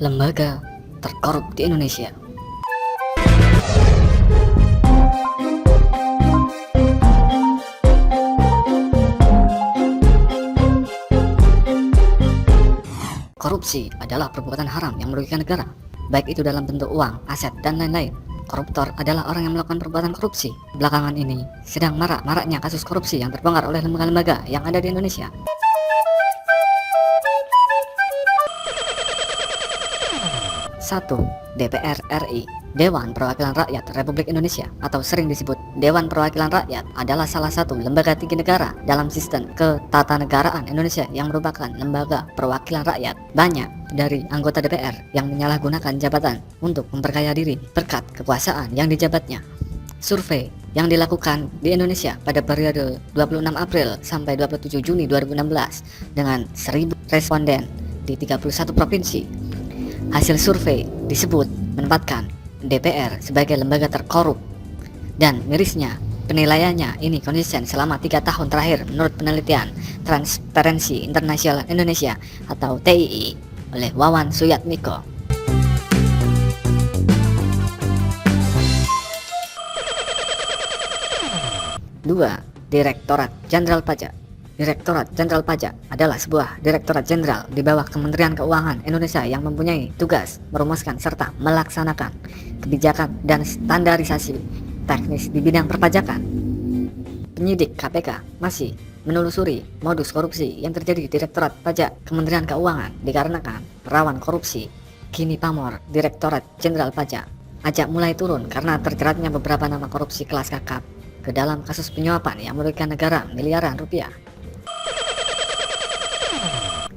Lembaga terkorup di Indonesia. Korupsi adalah perbuatan haram yang merugikan negara, baik itu dalam bentuk uang, aset, dan lain-lain. Koruptor adalah orang yang melakukan perbuatan korupsi. Belakangan ini sedang marak-maraknya kasus korupsi yang terbongkar oleh lembaga-lembaga yang ada di Indonesia. 1. DPR RI, Dewan Perwakilan Rakyat Republik Indonesia, atau sering disebut Dewan Perwakilan Rakyat, adalah salah satu lembaga tinggi negara dalam sistem ketatanegaraan Indonesia yang merupakan lembaga perwakilan rakyat. Banyak dari anggota DPR yang menyalahgunakan jabatan untuk memperkaya diri berkat kekuasaan yang dijabatnya. Survei yang dilakukan di Indonesia pada periode 26 April sampai 27 Juni 2016 dengan 1000 responden di 31 provinsi. Hasil survei disebut menempatkan DPR sebagai lembaga terkorup, dan mirisnya penilaiannya ini konsisten selama 3 tahun terakhir menurut penelitian Transparency International Indonesia atau TII oleh Wawan Suyatmiko. 2. Direktorat Jenderal Pajak. Direktorat Jenderal Pajak adalah sebuah direktorat jenderal di bawah Kementerian Keuangan Indonesia yang mempunyai tugas merumuskan serta melaksanakan kebijakan dan standarisasi teknis di bidang perpajakan. Penyidik KPK masih menelusuri modus korupsi yang terjadi di Direktorat Pajak Kementerian Keuangan dikarenakan rawan korupsi. Kini pamor Direktorat Jenderal Pajak ajak mulai turun karena terjeratnya beberapa nama korupsi kelas kakap ke dalam kasus penyuapan yang merugikan negara miliaran rupiah.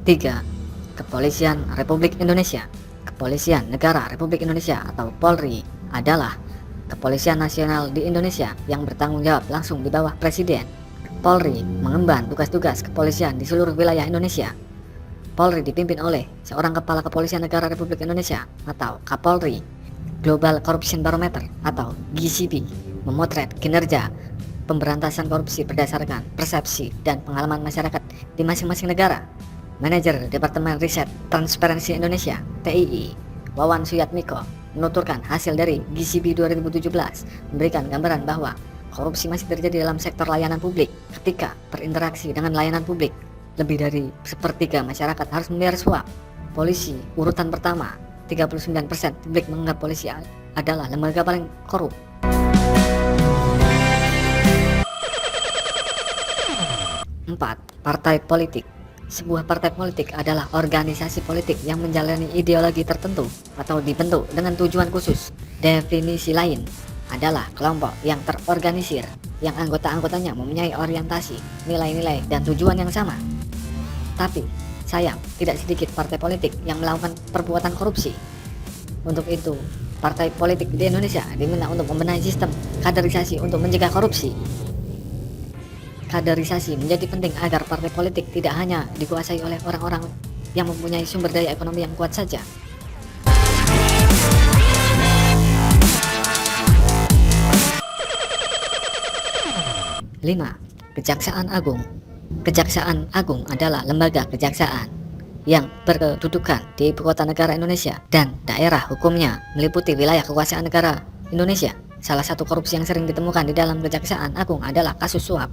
3. Kepolisian Republik Indonesia. Kepolisian Negara Republik Indonesia atau Polri adalah kepolisian nasional di Indonesia yang bertanggung jawab langsung di bawah Presiden. Polri mengemban tugas-tugas kepolisian di seluruh wilayah Indonesia. Polri dipimpin oleh seorang Kepala Kepolisian Negara Republik Indonesia atau Kapolri. Global Corruption Barometer atau GCB memotret kinerja pemberantasan korupsi berdasarkan persepsi dan pengalaman masyarakat di masing-masing negara. Manajer Departemen Riset Transparency Indonesia (TII), Wawan Suyatmiko, menuturkan hasil dari GCB 2017 memberikan gambaran bahwa korupsi masih terjadi dalam sektor layanan publik. Ketika berinteraksi dengan layanan publik, lebih dari sepertiga masyarakat harus membayar suap. Polisi urutan pertama, 39% publik menganggap polisi adalah lembaga paling korup. 4. Partai politik. Sebuah partai politik adalah organisasi politik yang menjalani ideologi tertentu atau dibentuk dengan tujuan khusus. Definisi lain adalah kelompok yang terorganisir, yang anggota-anggotanya mempunyai orientasi, nilai-nilai, dan tujuan yang sama. Tapi, sayang, tidak sedikit partai politik yang melakukan perbuatan korupsi. Untuk itu, partai politik di Indonesia diminta untuk membenahi sistem kaderisasi untuk mencegah korupsi. Kaderisasi menjadi penting agar partai politik tidak hanya dikuasai oleh orang-orang yang mempunyai sumber daya ekonomi yang kuat saja. 5. Kejaksaan Agung. Kejaksaan Agung adalah lembaga kejaksaan yang berkedudukan di ibu kota negara Indonesia dan daerah hukumnya meliputi wilayah kekuasaan negara Indonesia. Salah satu korupsi yang sering ditemukan di dalam Kejaksaan Agung adalah kasus suap.